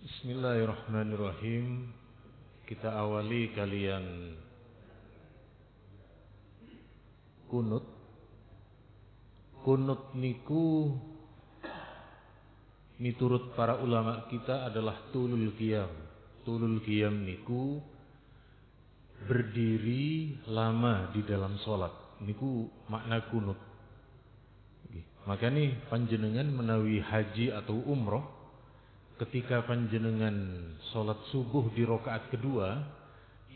Bismillahirrahmanirrahim. Kita awali kalian kunut. Kunut niku miturut para ulama kita adalah tulul qiyam. Tulul qiyam niku berdiri lama di dalam sholat. Niku makna kunut. Maka nih panjenengan menawi haji atau umroh, ketika panjenengan sholat subuh di rakaat kedua,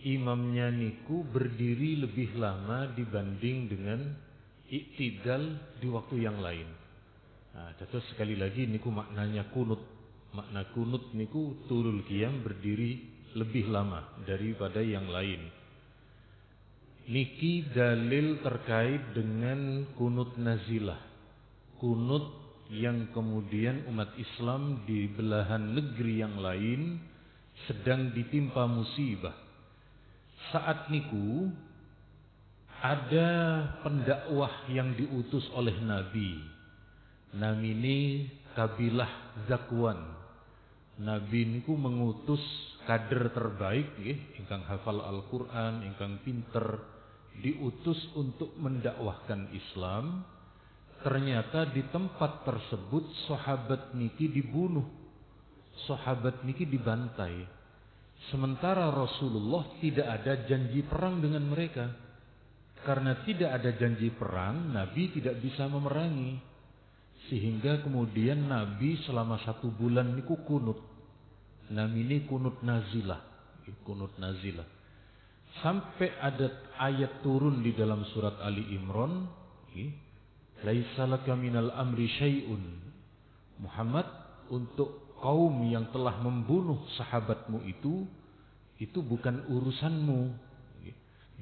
imamnya niku berdiri lebih lama dibanding dengan iktidal di waktu yang lain. Nah, terus sekali lagi niku maknanya kunut. Makna kunut niku tulul qiyam, berdiri lebih lama daripada yang lain. Niki dalil terkait dengan kunut nazilah. Kunut yang kemudian umat Islam di belahan negeri yang lain sedang ditimpa musibah. Saat niku ada pendakwah yang diutus oleh Nabi. Namine kabilah Zakwan. Nabi niku mengutus kader terbaik ingkang hafal Al-Qur'an, ingkang pinter, diutus untuk mendakwahkan Islam. Ternyata di tempat tersebut sahabat niki dibunuh, sahabat niki dibantai. Sementara Rasulullah tidak ada janji perang dengan mereka. Karena tidak ada janji perang, Nabi tidak bisa memerangi. Sehingga kemudian Nabi selama 1 bulan niku kunut. Namanya kunut nazilah. Kunut nazilah. Sampai ada ayat turun di dalam surat Ali Imran. Laisa laka minal amri syai'un. Muhammad, untuk kaum yang telah membunuh sahabatmu itu bukan urusanmu.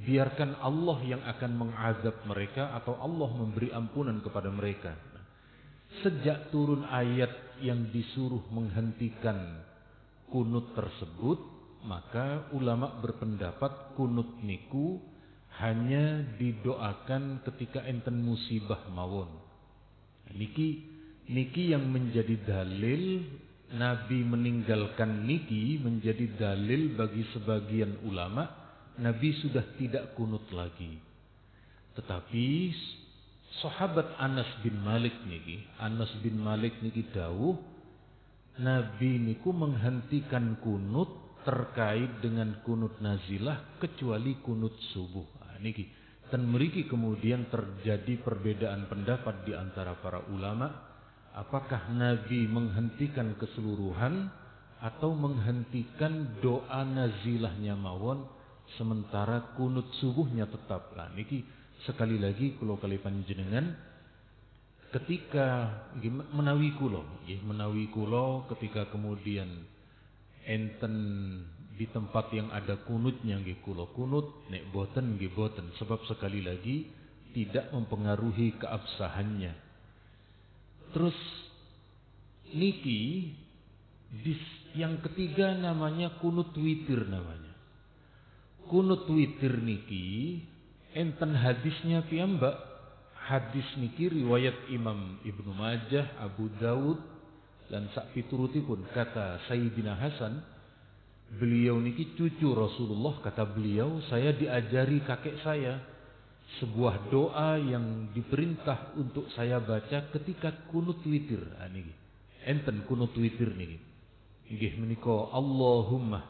Biarkan Allah yang akan mengazab mereka atau Allah memberi ampunan kepada mereka. Sejak turun ayat yang disuruh menghentikan kunut tersebut, maka ulama berpendapat kunut niku hanya didoakan ketika enten musibah mawon. Niki yang menjadi dalil Nabi meninggalkan niki, menjadi dalil bagi sebagian ulama Nabi sudah tidak kunut lagi. Tetapi sahabat Anas bin Malik niki dawuh Nabi niku menghentikan kunut terkait dengan kunut nazilah kecuali kunut subuh. Niki dan mriki kemudian terjadi perbedaan pendapat di antara para ulama, apakah Nabi menghentikan keseluruhan atau menghentikan doa nazilahnya mawon sementara kunut subuhnya tetap. Niki sekali lagi kula kali panjenengan ketika menawi kula ketika kemudian enten di tempat yang ada kunutnya nggih kula kunut, nek boten nggih boten, sebab sekali lagi tidak mempengaruhi keabsahannya. Terus niki yang ketiga namanya kunut witir namanya. Kunut witir niki enten hadisnya piyambak. Hadis niki riwayat Imam Ibnu Majah, Abu Dawud dan sak piturutipun. Kata Sayyidina Hasan, beliau niki cucu Rasulullah, kata beliau, saya diajari kakek saya sebuah doa yang diperintah untuk saya baca ketika kunut witir. Niki enten kunut witir niki nggih menika Allahumma,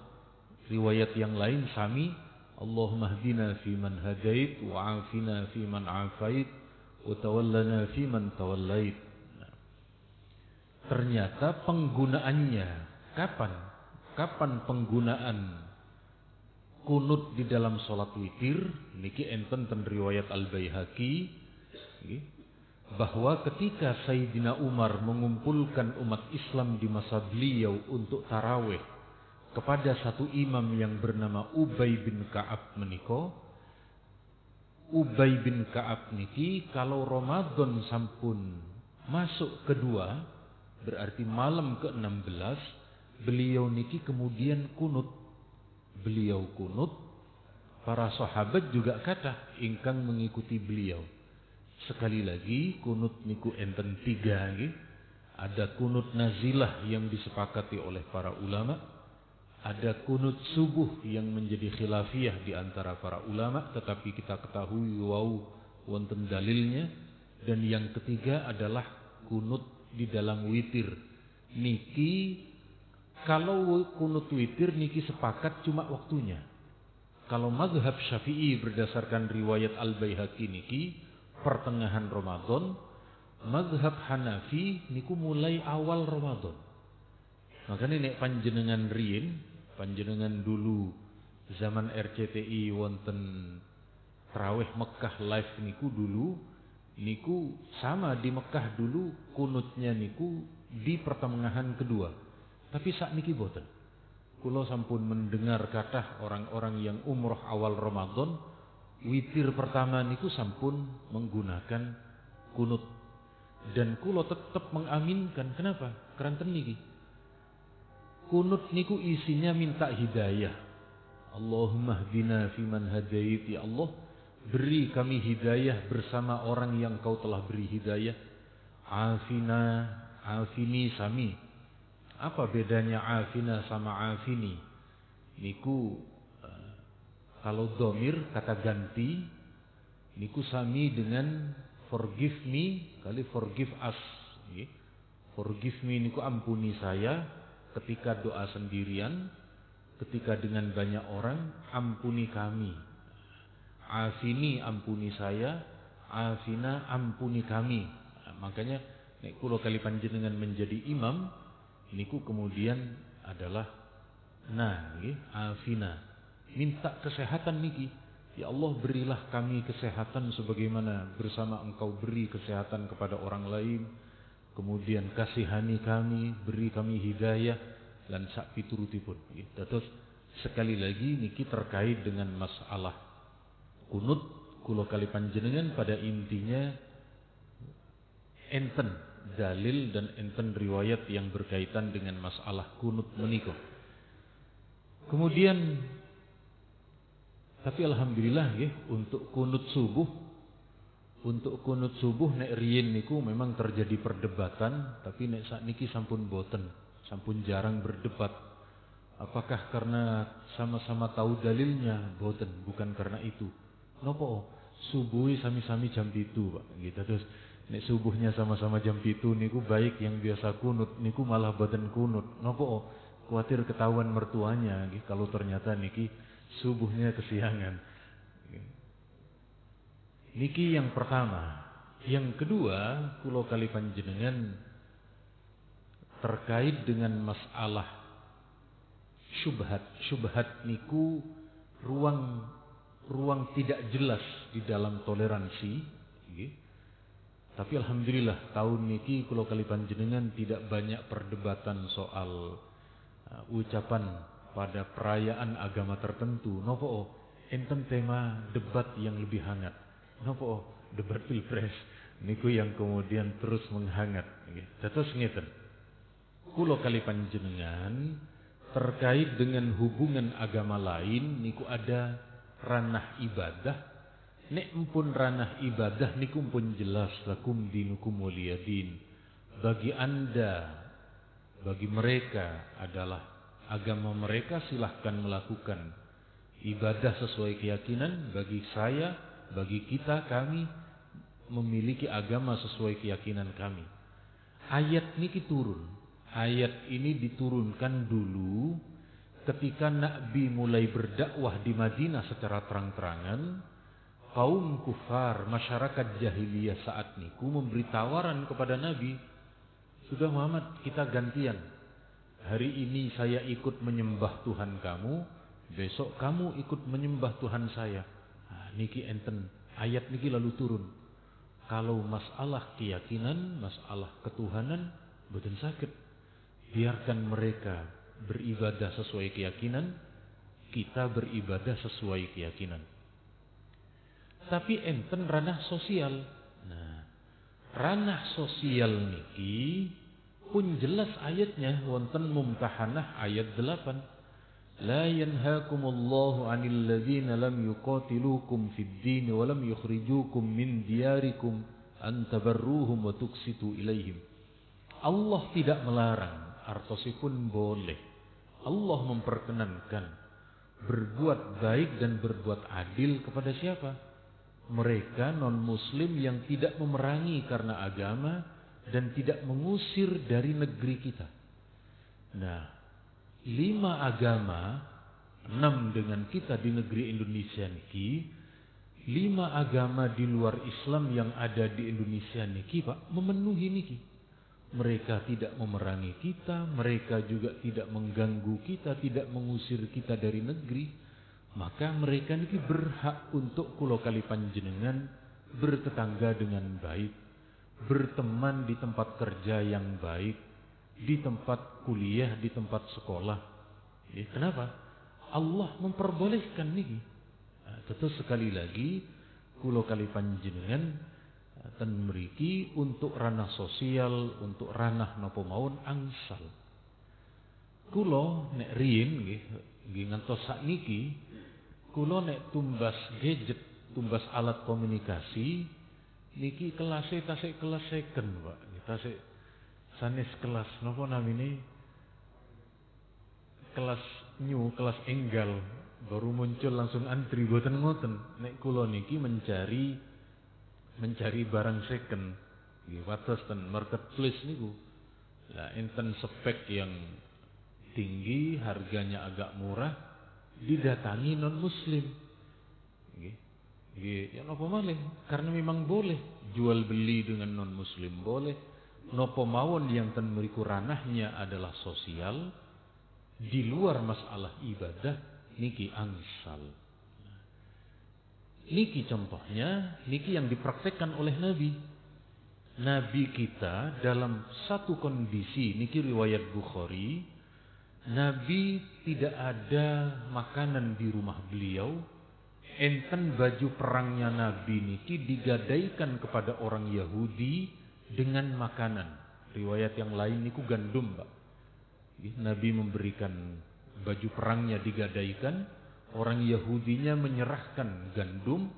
riwayat yang lain sami Allahumma hdina fi man hadait wa afina fi man afait wa tawallana fi man tawallait. Ternyata penggunaannya kapan penggunaan kunut di dalam salat witir niki enten ten riwayat Al-Baihaqi bahwa ketika Sayyidina Umar mengumpulkan umat Islam di masa beliau untuk tarawih kepada satu imam yang bernama Ubay bin Ka'ab menika, Ubay bin Ka'ab niki kalau Ramadan sampun masuk kedua, berarti malam ke-16, beliau niki kemudian kunut. Beliau kunut, para sahabat juga kathah ingkang mengikuti beliau. Sekali lagi kunut niku enten 3 nggih. Ada kunut nazilah yang disepakati oleh para ulama. Ada kunut subuh yang menjadi khilafiyah di antara para ulama, tetapi kita ketahui wonten dalilnya. Dan yang ketiga adalah kunut di dalam witir. Niki kalau kunut witir niki sepakat cuma waktunya. Kalau mazhab Syafi'i berdasarkan riwayat Al-Baihaqi niki pertengahan Ramadan, mazhab Hanafi niku mulai awal Ramadan. Makanya nek panjenengan riyin, panjenengan dulu zaman RCTI wonten Tarawih Mekah live niku dulu, niku sama di Mekah dulu kunutnya niku di pertengahan kedua. Tapi sak niki boten. Kula sampun mendengar kathah orang-orang yang umroh awal Ramadan, witir pertama niku sampun menggunakan kunut. Dan kula tetap mengaminkan. Kenapa? Keranten niki. Kunut niku isinya minta hidayah. Allahumma hdina fiman hadait, ya Allah, beri kami hidayah bersama orang yang kau telah beri hidayah. Afina, afini sami. Apa bedanya afina sama afini? Niku kalau domir kata ganti, niku sami dengan forgive me kali forgive us. Forgive me niku ampuni saya ketika doa sendirian, ketika dengan banyak orang ampuni kami. Afini ampuni saya, afina ampuni kami. Makanya nek kula kali panjenengan menjadi imam niku kemudian adalah afina, minta kesehatan niki. Ya Allah, berilah kami kesehatan sebagaimana bersama Engkau beri kesehatan kepada orang lain. Kemudian kasihani kami, beri kami hidayah dan sak piturutipun. Terus sekali lagi niki terkait dengan masalah kunut, kula kali panjenengan pada intinya enten dalil dan enten riwayat yang berkaitan dengan masalah kunut menika. Kemudian tapi alhamdulillah ya, untuk kunut subuh nek riyin niku memang terjadi perdebatan, tapi nek sakniki sampun boten, sampun jarang berdebat. Apakah karena sama-sama tahu dalilnya? Boten, bukan karena itu. Nopo subuhi sami-sami jam 7, Pak. Gitu. Terus nek subuhnya sama-sama jam 7 niku baik yang biasa kunut niku malah boten kunut. Nopo kuatir ketahuan mertuanya gitu, kalau ternyata niki subuhnya kesiangan. Niki yang pertama. Yang kedua, kula kali panjenengan terkait dengan masalah syubhat. Syubhat niku ruang tidak jelas di dalam toleransi. Tapi alhamdulillah tahun niki kula kali panjenengan tidak banyak perdebatan soal ucapan pada perayaan agama tertentu. Nopo enten tema debat yang lebih hangat. Nopo debat pilpres niku yang kemudian terus menghangat. Terus ngeten. Kula kali panjenengan terkait dengan hubungan agama lain niku ada ranah ibadah. Nek empun ranah ibadah niku pun jelas lakum dinukum waliyadin. Bagi Anda, bagi mereka adalah agama mereka, silahkan melakukan ibadah sesuai keyakinan. Bagi saya, bagi kita, kami memiliki agama sesuai keyakinan kami. Ayat niki turun. Ayat ini diturunkan dulu ketika Nabi mulai berdakwah di Madinah secara terang-terangan. Kaum kufar, masyarakat jahiliyah saat niku memberi tawaran kepada Nabi, sudah Muhammad, kita gantian. Hari ini saya ikut menyembah Tuhan kamu, besok kamu ikut menyembah Tuhan saya. Niki enten, ayat niki lalu turun. Kalau masalah keyakinan, masalah ketuhanan, boten saged. Biarkan mereka beribadah sesuai keyakinan, kita beribadah sesuai keyakinan. Tapi enten ranah sosial. Nah, ranah sosial niki pun jelas ayatnya wonten Mumtahanah ayat 8. La yanhaakumullahu 'anil ladzina lam yuqatilukum fid din wa lam yukhrijukum min diyarikum an tabarruhum wa tuqsitu ilaihim. Allah tidak melarang, artosipun boleh. Allah memperkenankan berbuat baik dan berbuat adil kepada siapa? Mereka non-muslim yang tidak memerangi karena agama dan tidak mengusir dari negeri kita. Nah, 5 agama, 6 dengan kita di negeri Indonesia niki, 5 agama di luar Islam yang ada di Indonesia niki, Pak, memenuhi niki. Mereka tidak memerangi kita, mereka juga tidak mengganggu kita, tidak mengusir kita dari negeri. Maka mereka niki berhak untuk kula kali panjenengan bertetangga dengan baik, berteman di tempat kerja yang baik, di tempat kuliah, di tempat sekolah. Kenapa? Allah memperbolehkan niki. Tentu sekali lagi kula kali panjenengan ten mriki untuk ranah sosial, untuk ranah napa mawon angsal. Kula nek riyin nggih ngantos sakniki kula nek tumbas gadget, tumbas alat komunikasi niki kelase tasik kelas second, Pak. Tasik sanes kelas napa namine? Kelas new, kelas enggal, baru muncul langsung antri boten ngoten. Nek kula niki mencari barang second, wates ten marketplace niku. Lah enten spek yang tinggi, harganya agak murah, didatangi non muslim. Ya napa malih? Karena memang boleh jual beli dengan non muslim boleh. Napa mawon yang ten mriku ranahnya adalah sosial, di luar masalah ibadah niki angsal. Niki contohnya, niki yang dipraktekkan oleh Nabi. Nabi kita dalam satu kondisi, niki riwayat Bukhari, Nabi tidak ada makanan di rumah beliau. Enten baju perangnya Nabi niki digadaikan kepada orang Yahudi dengan makanan. Riwayat yang lain niku gandum, Pak. Nabi memberikan baju perangnya digadaikan, orang Yahudinya menyerahkan gandum,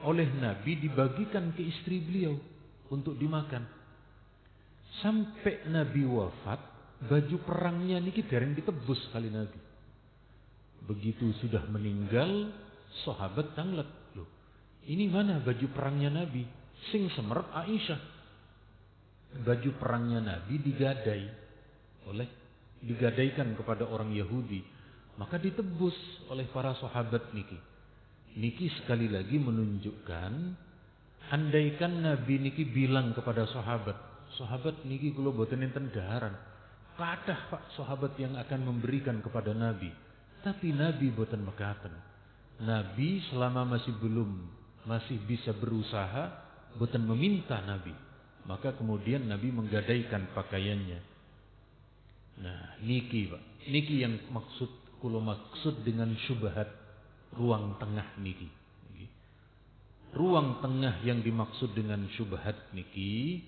oleh Nabi dibagikan ke istri beliau untuk dimakan. Sampai Nabi wafat, baju perangnya niki dereng ditebus kali Nabi. Begitu sudah meninggal, sahabat tanglet, loh, ini mana baju perangnya Nabi? Sing semerep Aisyah. Baju perangnya Nabi digadaikan kepada orang Yahudi, maka ditebus oleh para sahabat niki. Niki sekali lagi menunjukkan, andaikan Nabi niki bilang kepada sahabat niki kula boten enten daharan, kathah Pak sahabat yang akan memberikan kepada Nabi, tapi Nabi boten mekaten. Nabi selama masih bisa berusaha, boten meminta Nabi. Maka kemudian Nabi menggadaikan pakaiannya. Nah, niki Pak, niki yang kula maksud dengan syubhat ruang tengah niki. Ruang tengah yang dimaksud dengan syubhat niki,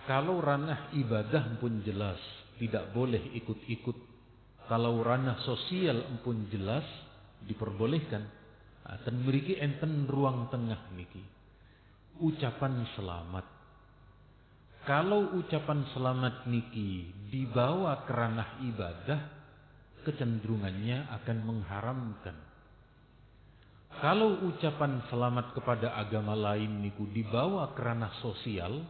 kalau ranah ibadah pun jelas tidak boleh ikut-ikut. Kalau ranah sosial pun jelas diperbolehkan. Dan mriki enten ruang tengah niki. Ucapan selamat. Kalau ucapan selamat niki dibawa ke ranah ibadah, kecenderungannya akan mengharamkan. Kalau ucapan selamat kepada agama lain niku dibawa ke ranah sosial,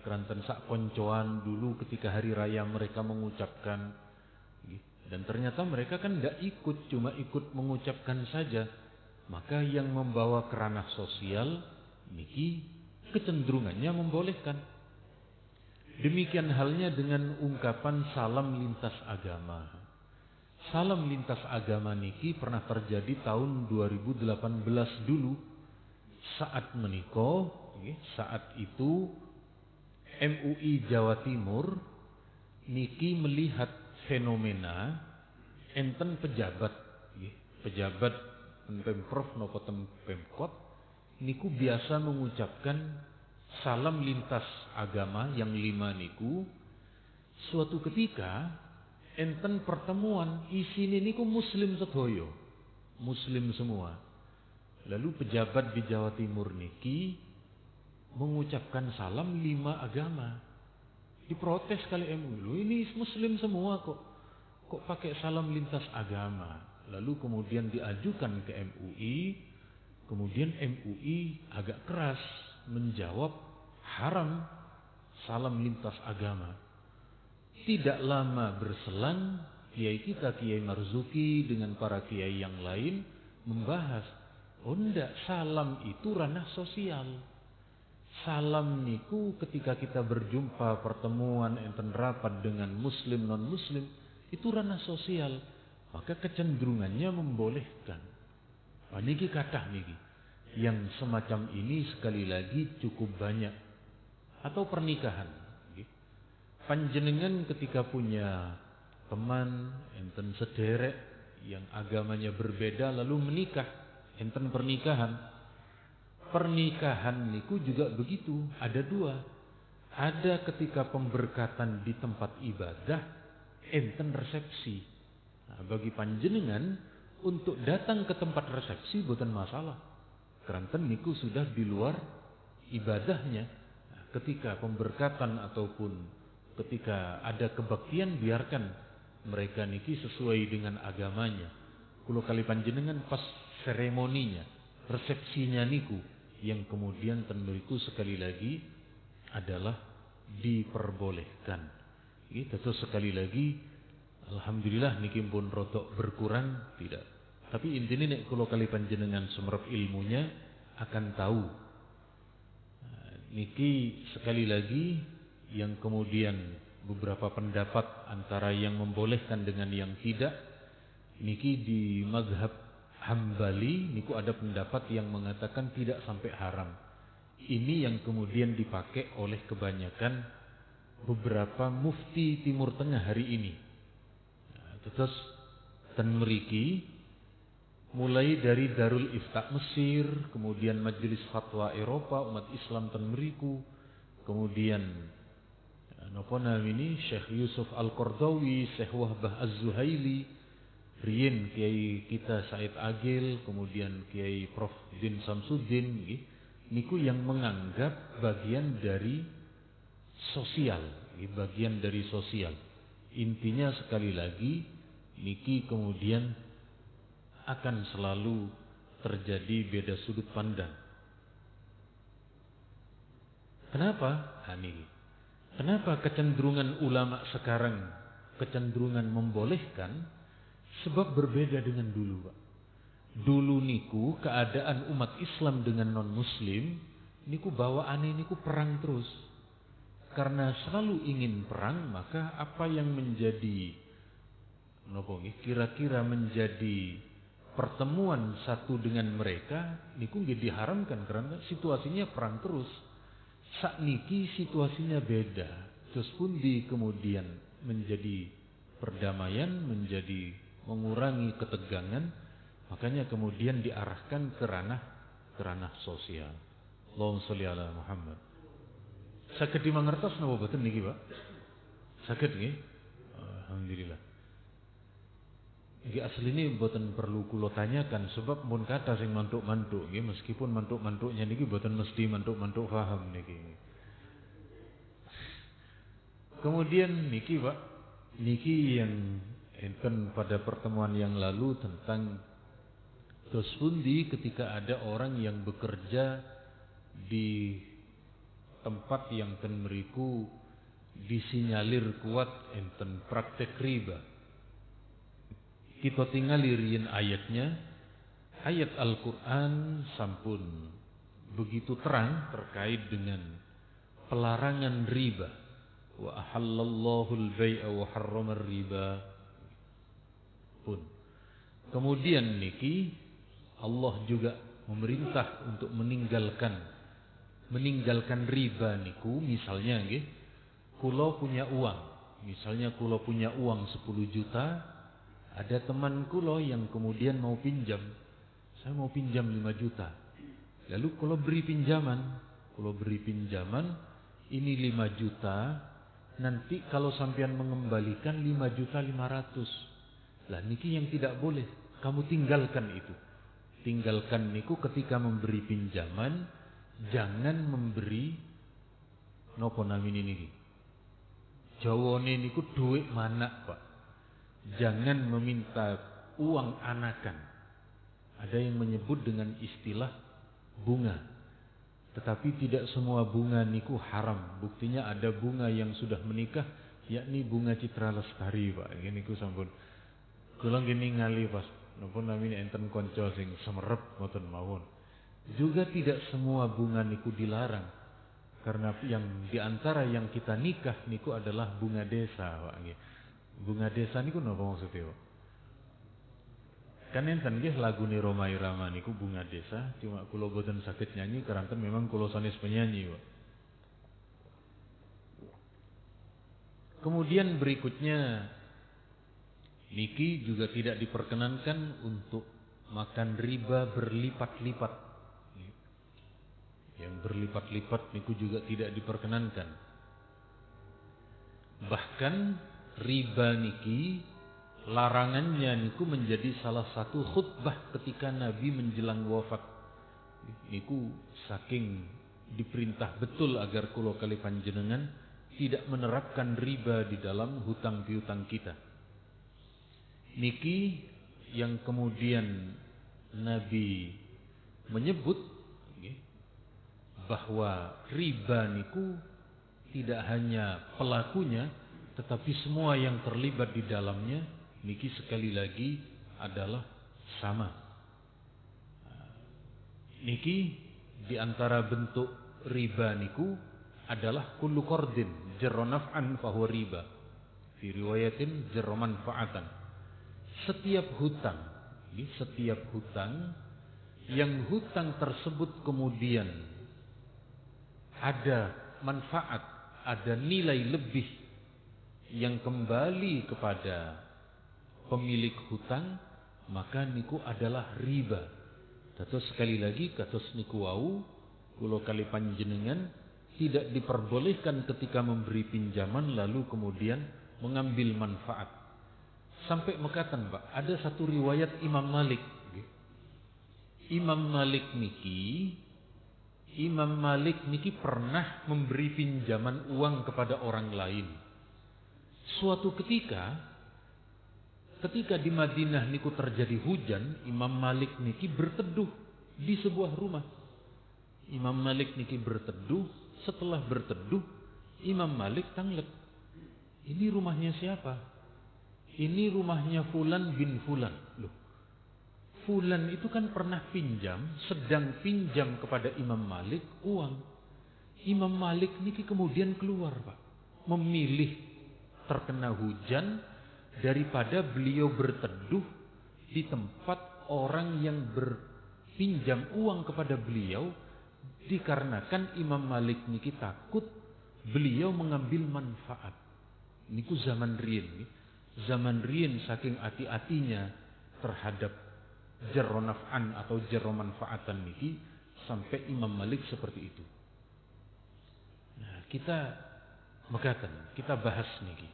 keranten sak koncoan dulu ketika hari raya mereka mengucapkan, dan ternyata mereka kan tidak ikut, cuma ikut mengucapkan saja. Maka yang membawa ke ranah sosial niki kecenderungannya membolehkan. Demikian halnya dengan ungkapan salam lintas agama. Salam lintas agama niki pernah terjadi tahun 2018 dulu. Saat menika, saat itu MUI Jawa Timur niki melihat fenomena enten pejabat Pemprov napa Pemkot niku biasa mengucapkan salam lintas agama yang 5 niku. Suatu ketika enten pertemuan isine niku muslim sedaya, muslim semua. Lalu pejabat di Jawa Timur niki mengucapkan salam 5 agama. Diprotes kali MUI, "Loh, ini muslim semua kok pakai salam lintas agama?" Lalu kemudian diajukan ke MUI, kemudian MUI agak keras menjawab haram salam lintas agama. Tidak lama berselang, kiai kita, Kiai Marzuki dengan para kiai yang lain membahas, oh ndak, salam itu ranah sosial. Salam niku ketika kita berjumpa pertemuan enten rapat dengan muslim non muslim itu ranah sosial, maka kecenderungannya membolehkan. Niki kathah niki yang semacam ini sekali lagi cukup banyak. Atau pernikahan. Panjenengan ketika punya teman enten sederek yang agamanya berbeda lalu menikah, enten pernikahan. Pernikahan niku juga begitu, ada dua. Ada ketika pemberkatan di tempat ibadah, enten resepsi. Nah, bagi panjenengan untuk datang ke tempat resepsi bukan masalah. Keranten niku sudah di luar ibadahnya. Nah, ketika pemberkatan ataupun ketika ada kebaktian, biarkan mereka niki sesuai dengan agamanya. Kulo kali panjenengan pas seremoninya, resepsinya niku yang kemudian tentuiku sekali lagi adalah diperbolehkan. Terus sekali lagi, alhamdulillah niki pun rodok berkurang tidak. Tapi intinya nek kulo kali panjenengan sumerep ilmunya akan tahu. Niki sekali lagi yang kemudian beberapa pendapat antara yang membolehkan dengan yang tidak. Niki di mazhab Hambali niku ada pendapat yang mengatakan tidak sampai haram. Ini yang kemudian dipakai oleh kebanyakan beberapa mufti Timur Tengah hari ini. Terus ten mriki mulai dari Darul Ifta Mesir, kemudian Majelis Fatwa Eropa umat Islam ten mriku, kemudian napa namini Syekh Yusuf Al-Qardawi, Syekh Wahbah Az-Zuhaili, riyen Kiai kita Said Agil, kemudian Kiai Prof Din Samsuddin niku yang menganggap bagian dari sosial, bagian dari sosial. Intinya sekali lagi niki kemudian akan selalu terjadi beda sudut pandang. Kenapa? Kenapa kecenderungan ulama sekarang kecenderungan membolehkan? Sebab berbeda dengan dulu, Pak. Dulu niku keadaan umat Islam dengan non muslim niku bawaane niku perang terus. Karena selalu ingin perang, maka apa yang menjadi kira-kira menjadi pertemuan satu dengan mereka niku nggih diharamkan karena situasinya perang terus. Sakniki situasinya beda. Terus pun di kemudian menjadi perdamaian, menjadi mengurangi ketegangan, makanya kemudian diarahkan ke ranah sosial. Allahumma sholli ala Muhammad. Saged dimangertos napa boten niki, Pak? Saged nggih? Alhamdulillah. Iki asline boten perlu kula tanyakan sebab mun kathah sing mantuk-mantuk nggih, meskipun mantuk-mantuknya niki boten mesti mantuk-mantuk paham niki. Kemudian niki, Pak, niki yang enten pada pertemuan yang lalu tentang terus pundi ketika ada orang yang bekerja di tempat yang ten mriku disinyalir kuat enten praktek riba. Kita tinggal riyen ayatnya, ayat Al-Quran sampun begitu terang terkait dengan pelarangan riba. Wa ahallallahu al-bai'a wa harrama riba pun. Kemudian niki Allah juga memerintah untuk meninggalkan riba niku. Misalnya nggih, kula punya uang, misalnya kula punya uang 10 juta, ada teman kula yang kemudian mau pinjam, saya mau pinjam 5 juta. Lalu kula beri pinjaman, ini 5 juta, nanti kalau sampean mengembalikan 5.500.000. Lah niki yang tidak boleh, kamu tinggalkan itu. Tinggalkan niku ketika memberi pinjaman, jangan memberi napa namine niki. Jawane niku duit manak, Pak. Jangan meminta uang anakan. Ada yang menyebut dengan istilah bunga. Tetapi tidak semua bunga niku haram. Buktinya ada bunga yang sudah menikah, yakni bunga Citra Lestari, Pak. Ini ku sampun. Kula gini ngali pas napa namine enten kanca sing semerep ngoten mawon. Juga tidak semua bunga niku dilarang. Karena yang diantara yang kita nikah niku adalah bunga desa, Pak. Bunga desa niku napa maksudnya, Pak? Kan enten nggih lagune Rhoma Irama niku bunga desa, cuma kula boten saged nyanyi keranten memang kula sanes penyanyi, Pak. Kemudian berikutnya niki juga tidak diperkenankan untuk makan riba berlipat-lipat. Yang berlipat-lipat niku juga tidak diperkenankan. Bahkan riba niki larangannya niku menjadi salah satu khutbah ketika Nabi menjelang wafat. Niku saking diperintah betul agar kula kali panjenengan tidak menerapkan riba di dalam hutang piutang kita. Niki yang kemudian Nabi menyebut bahwa riba niku tidak hanya pelakunya, tetapi semua yang terlibat di dalamnya niki sekali lagi adalah sama. Niki di antara bentuk riba niku adalah kullu qardin jarra naf'an fahuwa riba. Fi riwayatin jarra manfa'atan. Setiap hutang yang hutang tersebut kemudian ada manfaat, ada nilai lebih yang kembali kepada pemilik hutang, maka niku adalah riba. Terus sekali lagi kados niku wau kula kali panjenengan tidak diperbolehkan ketika memberi pinjaman lalu kemudian mengambil manfaat. Sampai mekaten, Pak, ada satu riwayat Imam Malik. Imam Malik niki pernah memberi pinjaman uang kepada orang lain. Suatu ketika di Madinah niku terjadi hujan, Imam Malik niki berteduh di sebuah rumah. Imam Malik niki berteduh, setelah berteduh Imam Malik tanglek. Ini rumahnya siapa? Ini rumahnya Fulan bin Fulan. Loh, Fulan itu kan pernah pinjam, sedang pinjam kepada Imam Malik uang. Imam Malik niki kemudian keluar, Pak. Memilih terkena hujan daripada beliau berteduh di tempat orang yang berpinjam uang kepada beliau, dikarenakan Imam Malik niki takut beliau mengambil manfaat. Niku zaman riyen, zaman riyen saking hati-hatinya terhadap jarra naf'an atau jarra manfaatan niki sampai Imam Malik seperti itu. Nah, kita mekaten, kita bahas niki.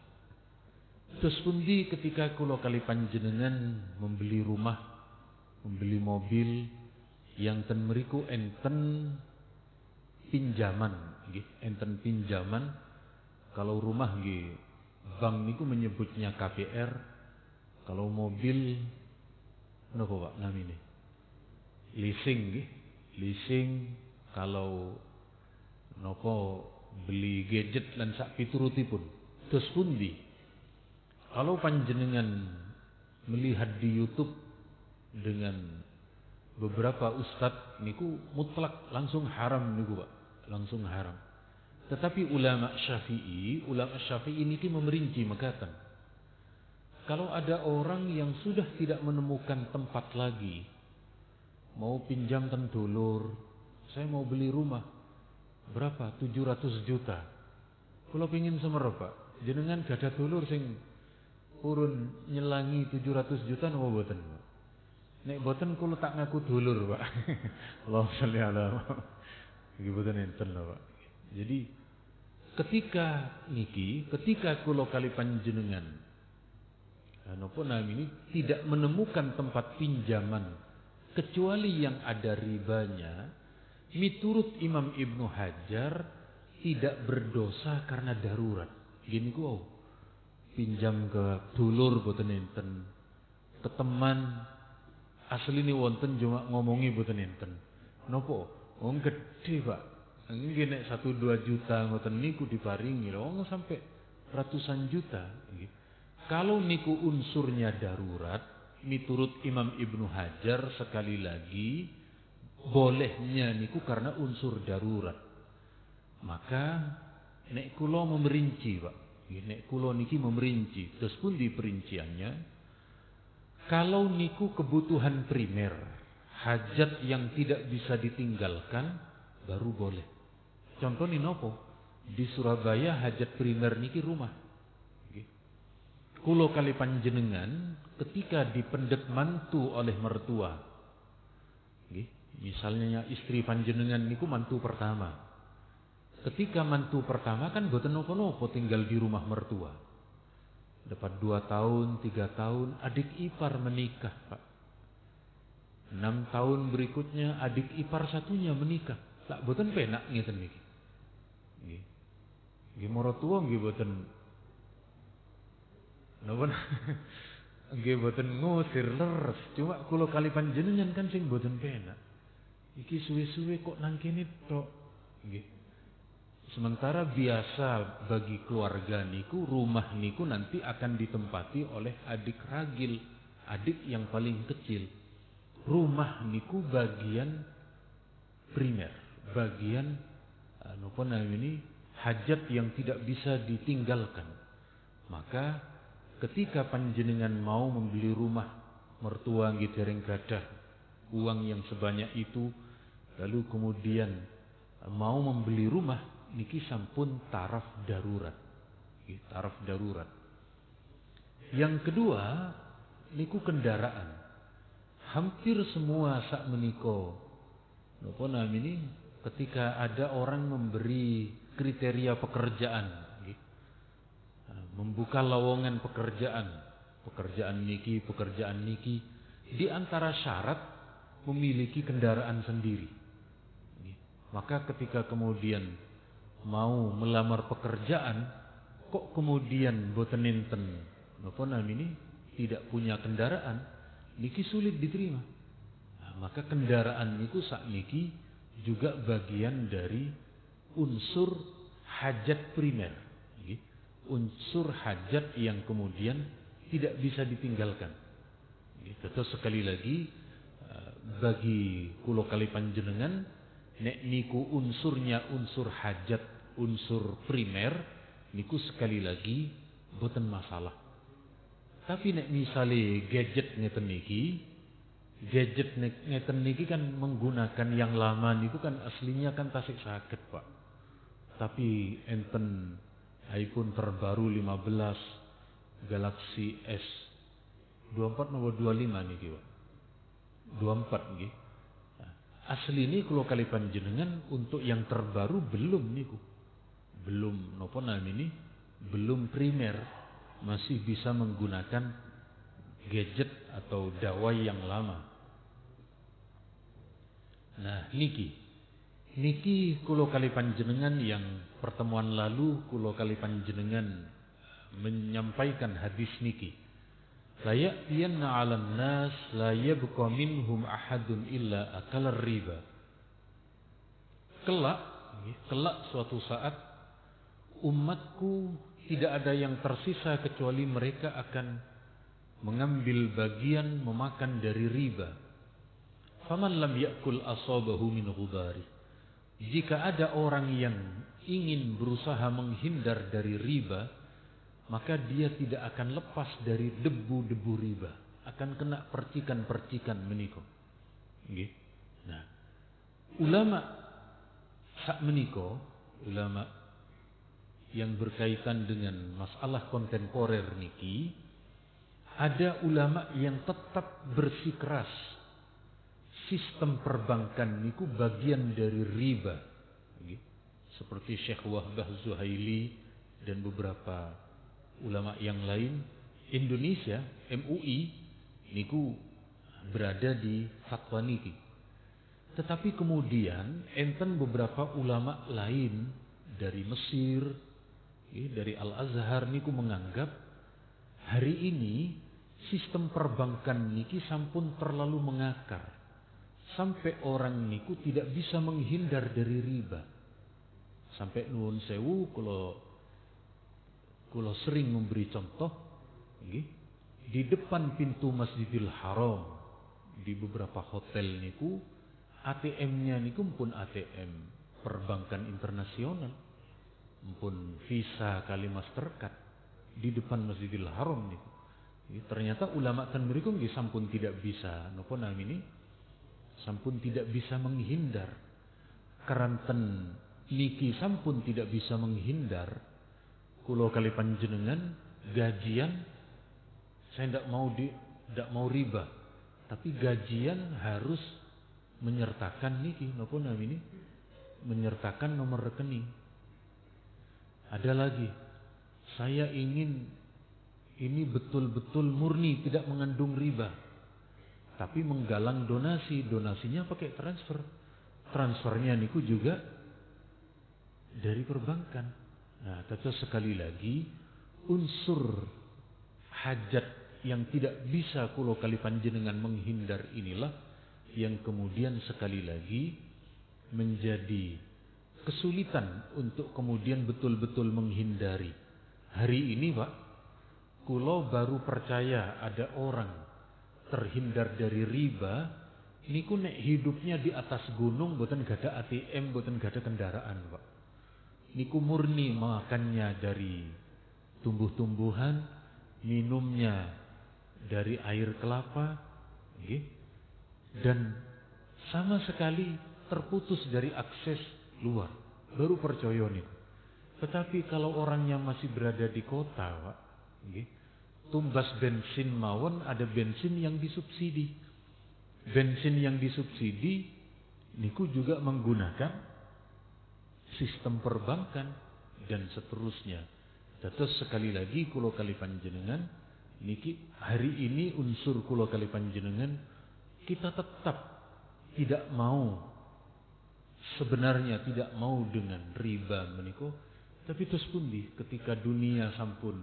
Terus pundi ketika kula kali panjenengan membeli rumah, membeli mobil yang ten mriku enten pinjaman, nggih, enten pinjaman. Kalau rumah nggih bank niku menyebutnya KPR, kalau mobil napa Pak namine? Leasing nggih. Leasing kalau napa beli gadget lan sak piturutipun. Terus pundi? Kalau panjenengan melihat di YouTube dengan beberapa ustadz niku mutlak langsung haram niku, Pak. Langsung haram. Tetapi ulama Syafi'i niki memerinci mekaten. Kalau ada orang yang sudah tidak menemukan tempat lagi, mau pinjam ten dulur, saya mau beli rumah, berapa? 700 juta. Kalau pengin semerep, Pak, jenengan gadah dulur sing purun nyelangi 700 juta napa boten, Pak? Nek boten kula tak ngaku dulur, Pak. Allahumma sholli ala Muhammad. Iki boten enten lho, Pak. Jadi ketika kula kali panjenengan napa namine tidak menemukan tempat pinjaman kecuali yang ada ribanya, miturut Imam Ibnu Hajar tidak berdosa karena darurat. Gini ku pinjam ke dulur boten enten, ke teman asli ini wonten cuma ngomongi boten enten. Nopo? Wong gede Pak. Nggih nek 1-2 juta ngoten niku diparingi lho, wong sampai ratusan juta. Nggih. Kalau niku unsurnya darurat, miturut Imam Ibnu Hajar sekali lagi bolehnya niku karena unsur darurat. Maka nek kula memerinci Pak, nek kula niki memerinci, terus pun di perinciannya, kalau niku kebutuhan primer, hajat yang tidak bisa ditinggalkan, baru boleh. Contoh ini nopo? Di Surabaya hajat primer niki rumah. Kulo kali panjenengan ketika dipendhet mantu oleh mertua, misalnya istri panjenengan niku mantu pertama. Ketika mantu pertama kan boten nopo-nopo tinggal di rumah mertua. Dapat 2 tahun, 3 tahun, adik ipar menikah Pak. 6 tahun berikutnya adik ipar satunya menikah. Tak boten penak ngeten niki. Nggih maratuwa nggih boten napa nggih boten ngusir leres, cuma kula kali panjenengan kan sing boten penak. Iki suwe-suwe kok nang kene tok. Nggih. Sementara biasa bagi keluarga niku rumah niku nanti akan ditempati oleh adik ragil, adik yang paling kecil. Rumah niku bagian primer, bagian napa namanya hajat yang tidak bisa ditinggalkan. Maka ketika panjenengan mau membeli rumah, mertua nggih dereng gadah uang yang sebanyak itu, lalu kemudian mau membeli rumah, niki sampun taraf darurat. Taraf darurat. Yang kedua, niku kendaraan. Hampir semua sak meniko, napa namanya, ketika ada orang memberi kriteria pekerjaan, membuka lowongan pekerjaan niki, di antara syarat memiliki kendaraan sendiri. Maka ketika kemudian mau melamar pekerjaan, kok kemudian boten enten napa namanya tidak punya kendaraan, niki sulit diterima. Maka kendaraan niku sakniki juga bagian dari unsur hajat primer, unsur hajat yang kemudian tidak bisa ditinggalkan. Terus sekali lagi bagi kulo kali panjenengan, nek niku unsurnya unsur hajat, unsur primer, niku sekali lagi boten masalah. Tapi nek misale gadget ngeten niki kan menggunakan yang lama niku kan aslinya kan tasik saged Pak. Tapi enten iPhone terbaru 15 Galaxy S 24 nomor 25 niki Pak. 24 nggih. Asli ini kalau kali panjenengan untuk yang terbaru belum niku. Belum napa namanya, belum primer, masih bisa menggunakan gadget atau dawai yang lama. Nah, niki kulo kali panjenengan yang pertemuan lalu kulo kali panjenengan menyampaikan hadis niki. La ya'tiyanna 'alan nas la yabqa minhum ahadun illa akala riba. Kelak suatu saat umatku tidak ada yang tersisa kecuali mereka akan mengambil bagian memakan dari riba. Faman lam ya'kul asabahu min ghubari. Jika ada orang yang ingin berusaha menghindar dari riba, maka dia tidak akan lepas dari debu-debu riba, akan kena percikan-percikan meniko. Nah, ulama sak meniko, ulama yang berkaitan dengan masalah kontemporer niki, ada ulama yang tetap bersikeras sistem perbankan niku bagian dari riba, seperti Syekh Wahbah Zuhaili dan beberapa ulama yang lain. Indonesia MUI niku berada di fatwa niki. Tetapi kemudian enten beberapa ulama lain dari Mesir, dari Al-Azhar niku menganggap hari ini sistem perbankan niki sampun terlalu mengakar sampai orang niku tidak bisa menghindar dari riba. Sampai nuwun sewu kalau sering memberi contoh di depan pintu Masjidil Haram di beberapa hotel niku ATM-nya niku pun ATM perbankan internasional, pun Visa kali Mastercard di depan Masjidil Haram niku. Ternyata ulama tan mriku nggih sampun tidak bisa napa namini sampun tidak bisa menghindar. Karanten niki sampun tidak bisa menghindar. Kula kali panjenengan gajian saya ndak mau riba, tapi gajian harus menyertakan niki napa namini menyertakan nomor rekening. Ada lagi, saya ingin ini betul-betul murni tidak mengandung riba, tapi menggalang donasinya pakai transfer. Transfernya niku juga dari perbankan. Nah, tetap sekali lagi unsur hajat yang tidak bisa kulo kali panjenengan menghindar inilah yang kemudian sekali lagi menjadi kesulitan untuk kemudian betul-betul menghindari. Hari ini Pak, kulo baru percaya ada orang terhindar dari riba niku nek hidupnya di atas gunung, boten gada ATM, boten gada kendaraan Pak. Niku murni makannya dari tumbuh-tumbuhan, minumnya dari air kelapa, dan sama sekali terputus dari akses luar. Baru percaya niku. Tetapi kalau orangnya masih berada di kota, Pak, tumbas bensin mawon, ada bensin yang disubsidi. Bensin yang disubsidi niku juga menggunakan sistem perbankan dan seterusnya. Terus sekali lagi kulo kali panjenengan niki hari ini unsur kulo kali panjenengan kita tetap tidak mau, sebenarnya tidak mau dengan riba meniko, tapi terus pundi ketika dunia sampun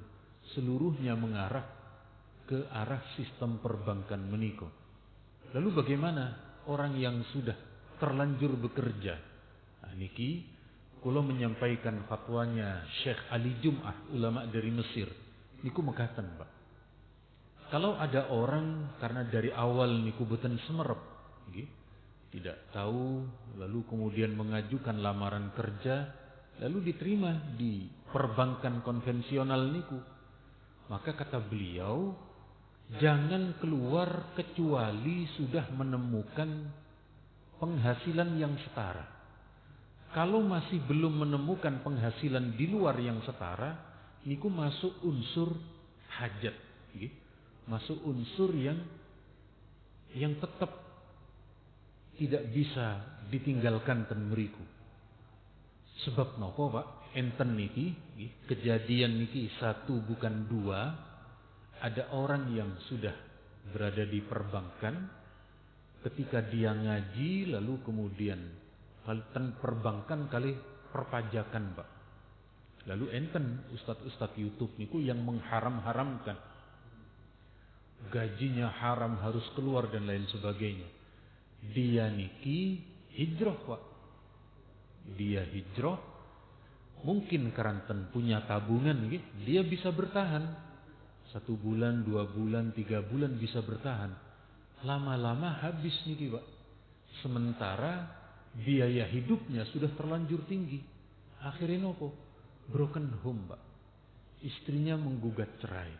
seluruhnya mengarah ke arah sistem perbankan meniko. Lalu bagaimana orang yang sudah terlanjur bekerja? Nah, niki kulo menyampaikan fatwanya Syekh Ali Jum'ah, ulama dari Mesir. Niku mekaten, Pak. Kalau ada orang karena dari awal niku boten semerep, tidak tahu, lalu kemudian mengajukan lamaran kerja, lalu diterima di perbankan konvensional niku, maka kata beliau, jangan keluar kecuali sudah menemukan penghasilan yang setara. Kalau masih belum menemukan penghasilan di luar yang setara, niku masuk unsur hajat, masuk unsur yang tetap tidak bisa ditinggalkan ten mriku. Sebab nopo Pak, enten niki kejadian niki satu bukan dua, ada orang yang sudah berada di perbankan, ketika dia ngaji lalu kemudian ten perbankan kali perpajakan Pak. Lalu enten ustadz-ustadz YouTube niku yang mengharam-haramkan, gajinya haram harus keluar dan lain sebagainya. Dia niki hijrah Pak. Dia hijrah, mungkin karanten punya tabungan, dia bisa bertahan 1 bulan, 2 bulan, 3 bulan bisa bertahan. Lama-lama habis niki Pak. Sementara biaya hidupnya sudah terlanjur tinggi. Akhirnya nopo? Broken home Pak. Istrinya menggugat cerai.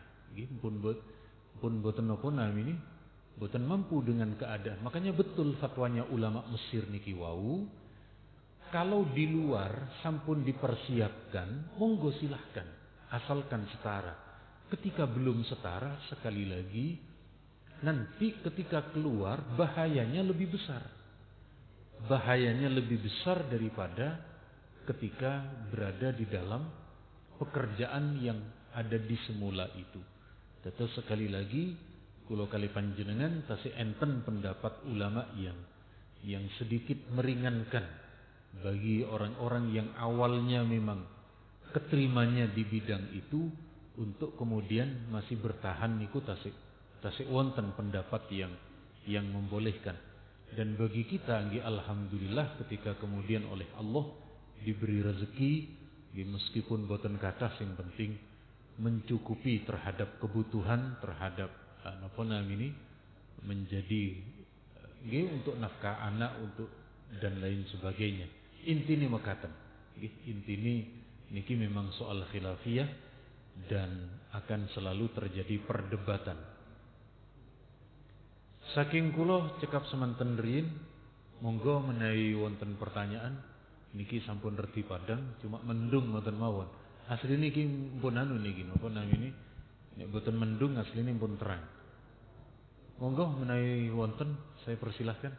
Pun boten nopo namini, boten mampu dengan keadaan. Makanya betul fatwanya ulama Mesir niki wau. Kalau di luar sampun dipersiapkan, monggo silahkan, asalkan setara. Ketika belum setara, sekali lagi, nanti ketika keluar bahayanya lebih besar. Bahayanya lebih besar daripada ketika berada di dalam pekerjaan yang ada di semula itu. Tetap sekali lagi, kulo kali panjenengan tasih enten pendapat ulama yang sedikit meringankan bagi orang-orang yang awalnya memang keterimanya di bidang itu untuk kemudian masih bertahan niku tasik wonten pendapat yang membolehkan. Dan bagi kita nggih alhamdulillah ketika kemudian oleh Allah diberi rezeki nggih meskipun boten kathah sing penting mencukupi terhadap kebutuhan terhadap napa namini menjadi nggih untuk nafkah anak untuk dan lain sebagainya. Intine mekaten. Nggih intine niki memang soal khilafiyah dan akan selalu terjadi perdebatan. Saking kula cekap semanten riyin, monggo menawi wonten pertanyaan niki sampun reti padang cuma mendung mboten mawon. Asli niki pun anu niki napa namine nek mboten mendung asline pun terang. Monggo menawi wonten saya persilahkan.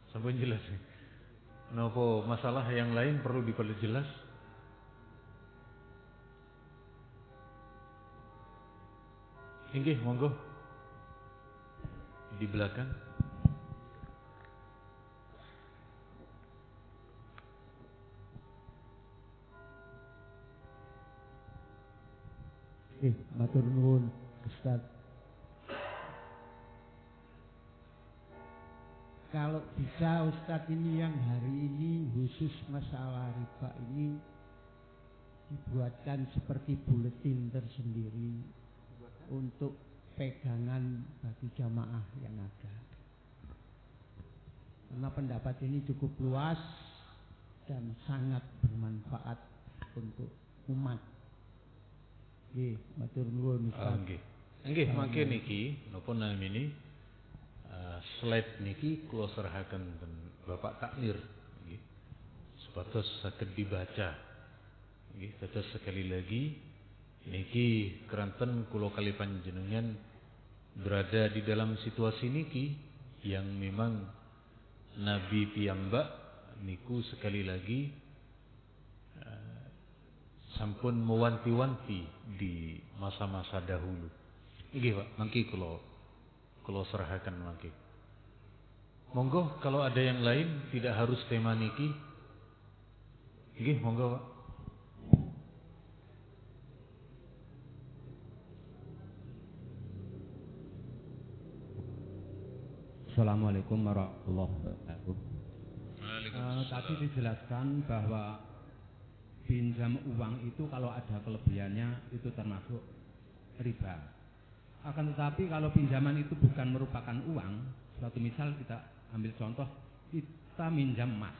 Sampun jelas. Napa masalah yang lain perlu diperjelas? Inggih, monggo. Di belakang. Matur nuwun Ustaz. Kalau bisa Ustaz ini yang hari ini khusus masalah riba ini dibuatkan seperti buletin tersendiri untuk pegangan bagi jamaah yang ada. Karena pendapat ini cukup luas dan sangat bermanfaat untuk umat. Nggih, matur nuwun Ustaz. Nggih. Nggih, mangke niki napa namine slide niki kula serahaken ten Bapak Takmir nggih. Supados saged dibaca. Nggih, dados sekali lagi niki keranten kula kali panjenengan berada di dalam situasi niki yang memang Nabi piyambak niku sekali lagi sampun mewanti-wanti di masa-masa dahulu. Nggih Pak, mangke kula serahaken mangke. Monggo kalau ada yang lain tidak harus tema niki. Nggih, monggo Pak. Assalamualaikum warahmatullahi wabarakatuh. Tadi dijelaskan bahwa pinjam uang itu kalau ada kelebihannya itu termasuk riba. Akan tetapi kalau pinjaman itu bukan merupakan uang, suatu misal kita ambil contoh, kita minjam emas.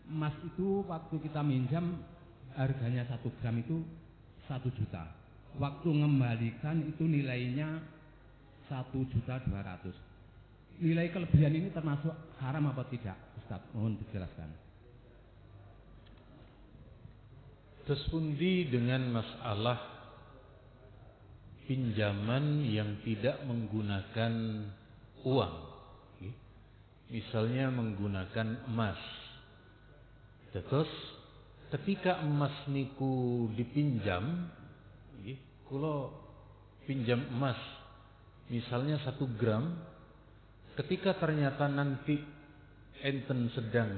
Emas itu waktu kita minjam harganya 1 gram itu 1 juta. Waktu mengembalikan itu nilainya 1.200.000. Nilai kelebihan ini termasuk haram apa tidak, Ustaz? Mohon dijelaskan. Terus pundi dengan masalah pinjaman yang tidak menggunakan uang, misalnya menggunakan emas. Terus ketika emas niku dipinjam, kula pinjam emas misalnya 1 gram, ketika ternyata nanti enten sedang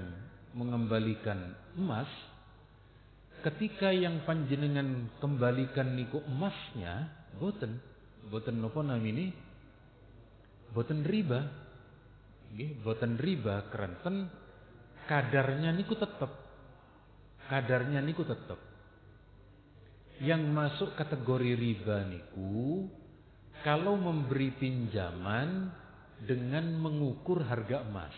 mengembalikan emas, ketika yang panjenengan kembalikan niku emasnya, boten napa namine? Boten riba. Nggih, boten riba keranten kadarnya niku tetep. Yang masuk kategori riba niku kalau memberi pinjaman dengan mengukur harga emas.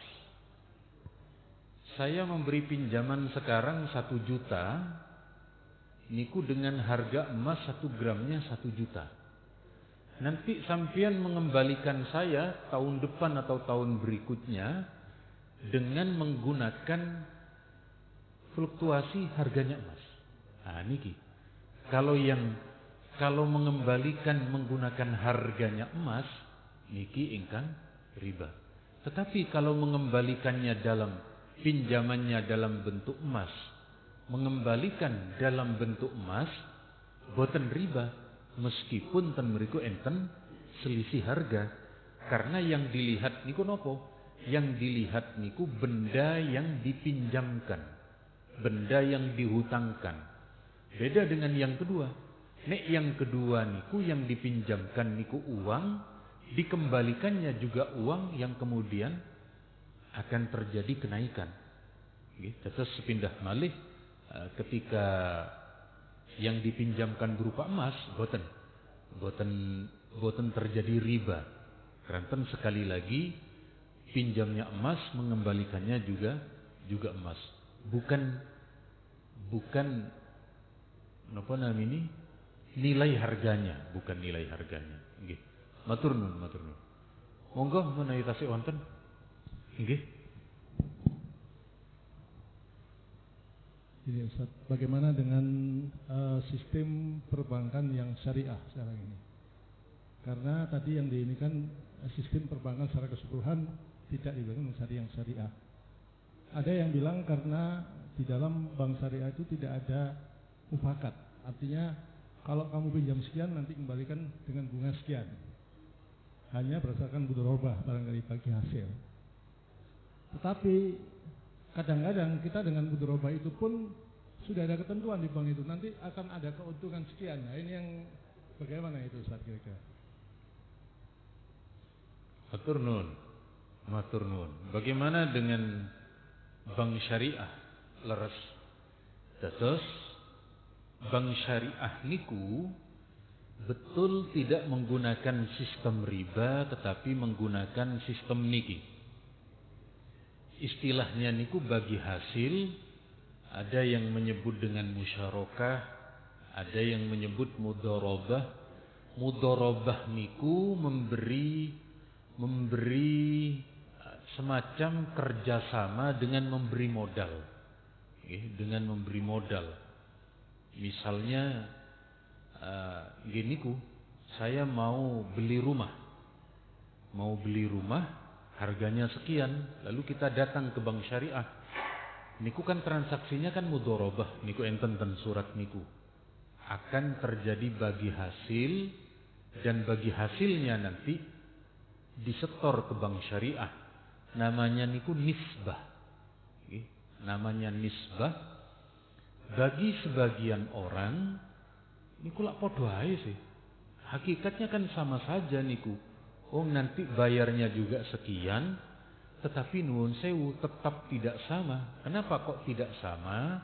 Saya memberi pinjaman sekarang 1 juta, niku dengan harga emas 1 gramnya 1 juta. Nanti sampean mengembalikan saya tahun depan atau tahun berikutnya dengan menggunakan fluktuasi harganya emas. Nah niki. Kalau mengembalikan menggunakan harganya emas, niki ingkang riba. Tetapi kalau mengembalikannya dalam pinjamannya dalam bentuk emas, mengembalikan dalam bentuk emas, boten riba, meskipun ten mriku enten selisih harga. Karena yang dilihat niku nopo? yang dilihat niku benda yang dipinjamkan, benda yang dihutangkan. Beda dengan yang kedua. Nek yang kedua niku yang dipinjamkan niku uang, dikembalikannya juga uang yang kemudian akan terjadi kenaikan. Terus sepindah malih ketika yang dipinjamkan berupa emas, boten terjadi riba. Karena sekali lagi pinjamnya emas, mengembalikannya juga emas. Bukan apa namanya nilai harganya, bukan nilai harganya. Nggih. Matur nuwun. Monggo menawi tasih wonten. Nggih. Jadi Ustaz, bagaimana dengan sistem perbankan yang syariah sekarang ini? Karena tadi yang ini kan sistem perbankan secara keseluruhan tidak dibangun syariah yang syariah. Ada yang bilang karena di dalam bank syariah itu tidak ada mufakat. Artinya kalau kamu pinjam sekian nanti kembalikan dengan bunga sekian. Hanya berdasarkan mudharabah barangkali bagi hasil. Tetapi kadang-kadang kita dengan mudharabah itu pun sudah ada ketentuan di bank itu. Nanti akan ada keuntungan sekian. Nah ini yang bagaimana itu Ustaz kira-kira? Matur nuwun. Bagaimana dengan bank syariah leres? Dados bank syariah niku betul tidak menggunakan sistem riba, tetapi menggunakan sistem niki. Istilahnya niku bagi hasil, ada yang menyebut dengan musyarakah, ada yang menyebut mudharabah. Mudharabah niku memberi semacam kerjasama dengan memberi modal. Dengan memberi modal. Misalnya giniku, saya mau beli rumah, harganya sekian, lalu kita datang ke bank syariah. Niku kan transaksinya kan mudharabah, niku enten surat niku. Akan terjadi bagi hasil, dan bagi hasilnya nanti disetor ke bank syariah. Namanya niku nisbah. Namanya nisbah. Bagi sebagian orang niku lak padha ae sih. Hakikatnya kan sama saja niku. Oh nanti bayarnya juga sekian, tetapi nuwun sewu tetap tidak sama. Kenapa kok tidak sama?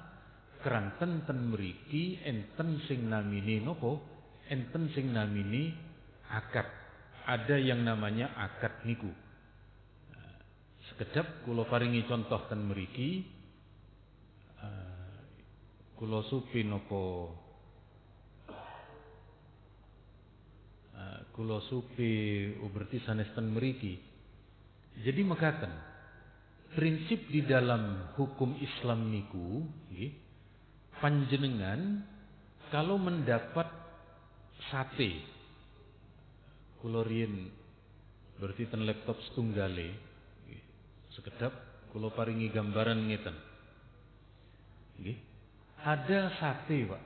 Keranten ten mriki enten sing namine nopo? Enten sing namine akad. Ada yang namanya akad niku. Sekedap kula paringi contoh ten mriki. Kula supi nopo? Kula supi berarti sanes ten mriki. Jadi mekaten. Prinsip di dalam hukum Islam niku, panjenengan kalau mendapat sate, kula riyen berarti ten laptop setunggale, sekedap kula paringi gambaran ngeten. Ada sate, Pak,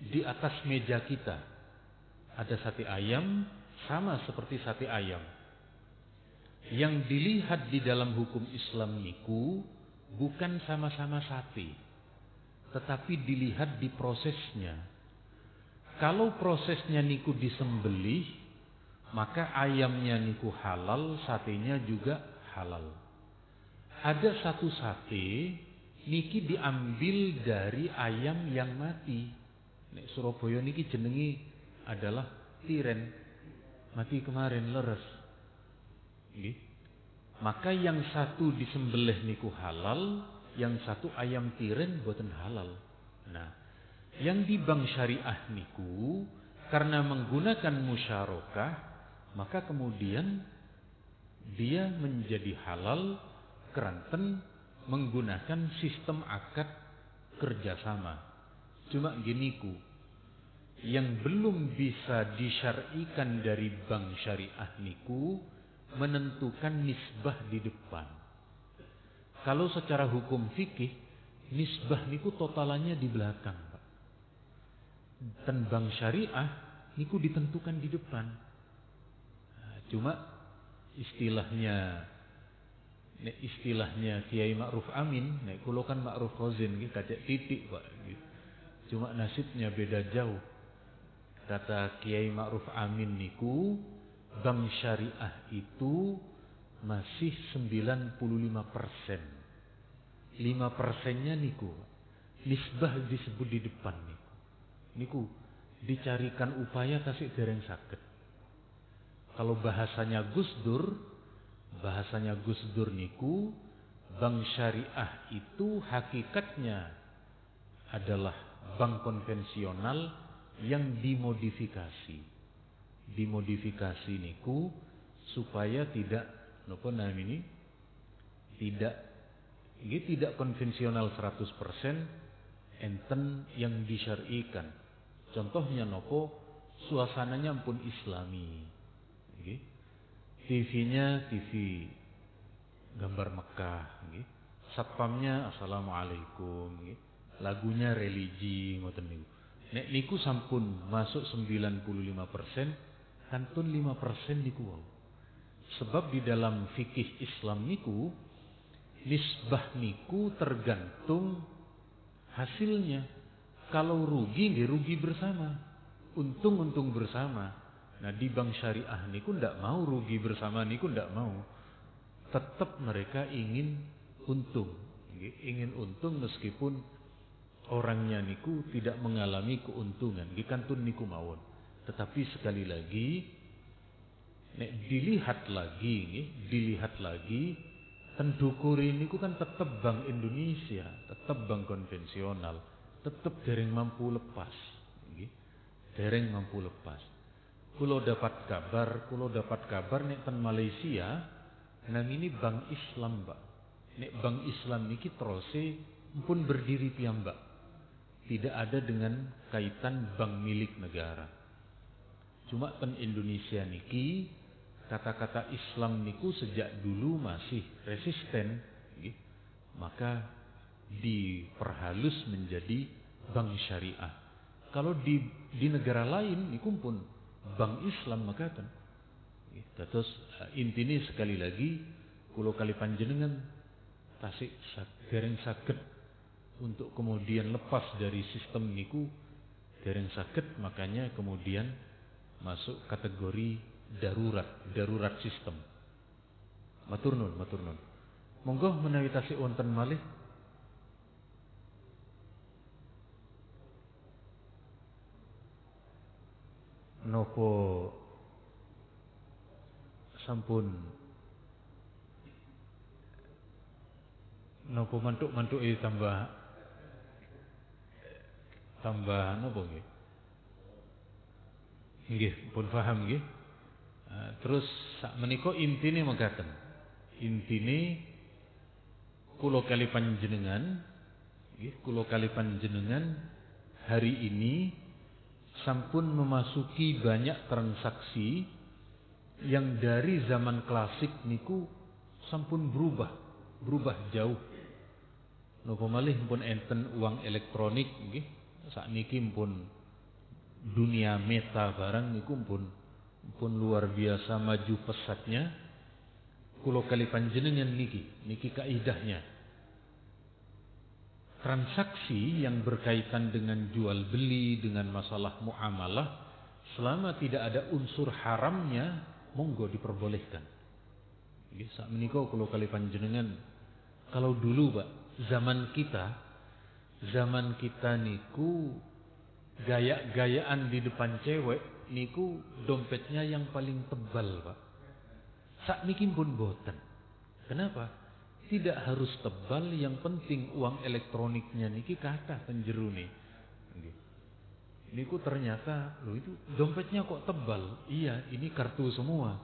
di atas meja kita. Ada sate ayam, sama seperti sate ayam. Yang dilihat di dalam hukum Islam niku bukan sama-sama sate, tetapi dilihat di prosesnya. Kalau prosesnya niku disembelih, maka ayamnya niku halal, satenya juga halal. Ada satu sate niki diambil dari ayam yang mati. Nek Surabaya niki jenengi adalah tiren, mati kemarin leres. Maka yang satu disembelih niku halal, yang satu ayam tiren boten halal. Nah, yang di bank syariah niku karena menggunakan musyarakah, maka kemudian dia menjadi halal keranten menggunakan sistem akad kerjasama. Cuma giniku, yang belum bisa disyar'ikan dari bank syariah niku menentukan nisbah di depan. Kalau secara hukum fikih, nisbah niku totalannya di belakang, Pak. Dan bank syariah niku ditentukan di depan. Cuma istilahnya nek istilahnya Kiai Ma'ruf Amin, nek kula kan Ma'ruf Khazin nggih kacek titik Pak nggih. Cuma nasibnya beda jauh. Kata Kiai Ma'ruf Amin niku, bank syariah itu masih 95%. 5%-nya niku nisbah disebut di depan niku dicarikan upaya tasik dereng saged. Kalau bahasanya Gus Dur niku, bank syariah itu hakikatnya adalah bank konvensional yang dimodifikasi. Dimodifikasi niku supaya tidak napa namanya tidak konvensional 100%, enten yang disyar'ikan. Contohnya nopo, suasananya pun islami. TV-nya TV gambar Mekah, satpamnya assalamualaikum, lagunya religi, ngoten niku. Nek niku sampun masuk 95%, kantun 5% niku wau. Sebab di dalam fikih Islam niku, nisbah niku tergantung hasilnya. Kalau rugi, nggih rugi bersama. Untung bersama. Nah di bank syariah niku ndak mau rugi bersama niku ndak mau. Tetap mereka ingin untung. Ingin untung meskipun orangnya niku tidak mengalami keuntungan. Gikantun niku mawon. Tetapi sekali lagi, nek dilihat lagi, tendukuri niku kan tetap Bank Indonesia, tetap bank konvensional, tetap dereng mampu lepas. Dereng mampu lepas. Kulo dapat kabar nek ten Malaysia, nang ini bank Islam, Pak. Nek bank Islam niki terose pun berdiri piyambak. Tidak ada dengan kaitan bank milik negara. Cuma ten Indonesia niki kata-kata Islam niku sejak dulu masih resisten, maka diperhalus menjadi bank syariah. Kalau di negara lain niku pun bank Islam makaten. Terus intine sekali lagi kula kali panjenengan tasik dereng saged untuk kemudian lepas dari sistem niku dereng saged, makanya kemudian masuk kategori darurat sistem. Matur nuwun. Monggo menawi tasik wonten malih. Nopo sampun nopo mantuk-mantuk tambah nopo nggih? Nggih, pun paham nggih. Terus sak menika intine mekaten. Intine kula kali panjenengan hari ini sampun memasuki banyak transaksi yang dari zaman klasik niku sampun berubah jauh. Napa malih pun enten uang elektronik nggih. Sakniki pun dunia meta barang niku pun luar biasa maju pesatnya. Kula kali panjenengan niki kaidahnya. Transaksi yang berkaitan dengan jual beli, dengan masalah muamalah, selama tidak ada unsur haramnya, monggo diperbolehkan. Nggih, sak menika kula kali panjenengan, kalau dulu Pak, zaman kita niku gaya-gayaan di depan cewek niku dompetnya yang paling tebal, Pak. Sakniki pun boten. Kenapa? Tidak harus tebal, yang penting uang elektroniknya niki kathah ten jerone. Nggih. Niku ternyata loh itu dompetnya kok tebal. Iya, ini kartu semua.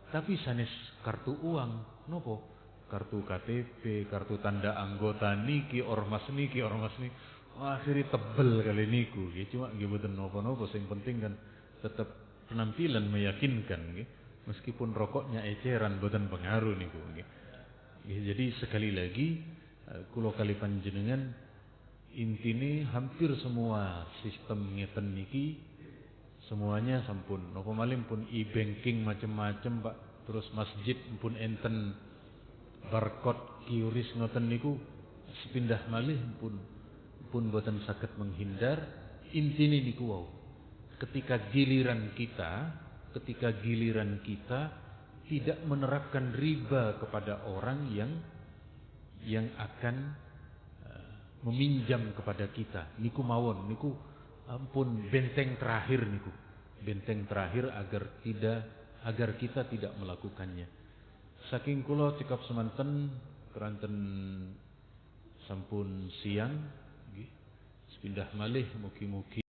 Tapi sanes kartu uang, nopo? Kartu KTP, kartu tanda anggota niki, ormas niki. Wah, akhirnya tebel kali niku. Cuma nggih mboten napa-napa, sing penting kan tetap penampilan meyakinkan nggih. Meskipun rokoknya eceran mboten pengaruh niku nggih. Jadi sekali lagi kula kali panjenengan intine hampir semua sistem ngeten niki semuanya sampun napa malih pun e-banking macam-macam Pak. Terus masjid pun enten barcode QRIS ngoten niku sepindah malih pun boten saged menghindar. Intine niku wau. Ketika giliran kita tidak menerapkan riba kepada orang yang akan meminjam kepada kita, niku mawon, niku ampun benteng terakhir niku, benteng terakhir agar kita tidak melakukannya. Saking kula cekap semanten keranten sampun siang, nggih. Sepindah malih mugi-mugi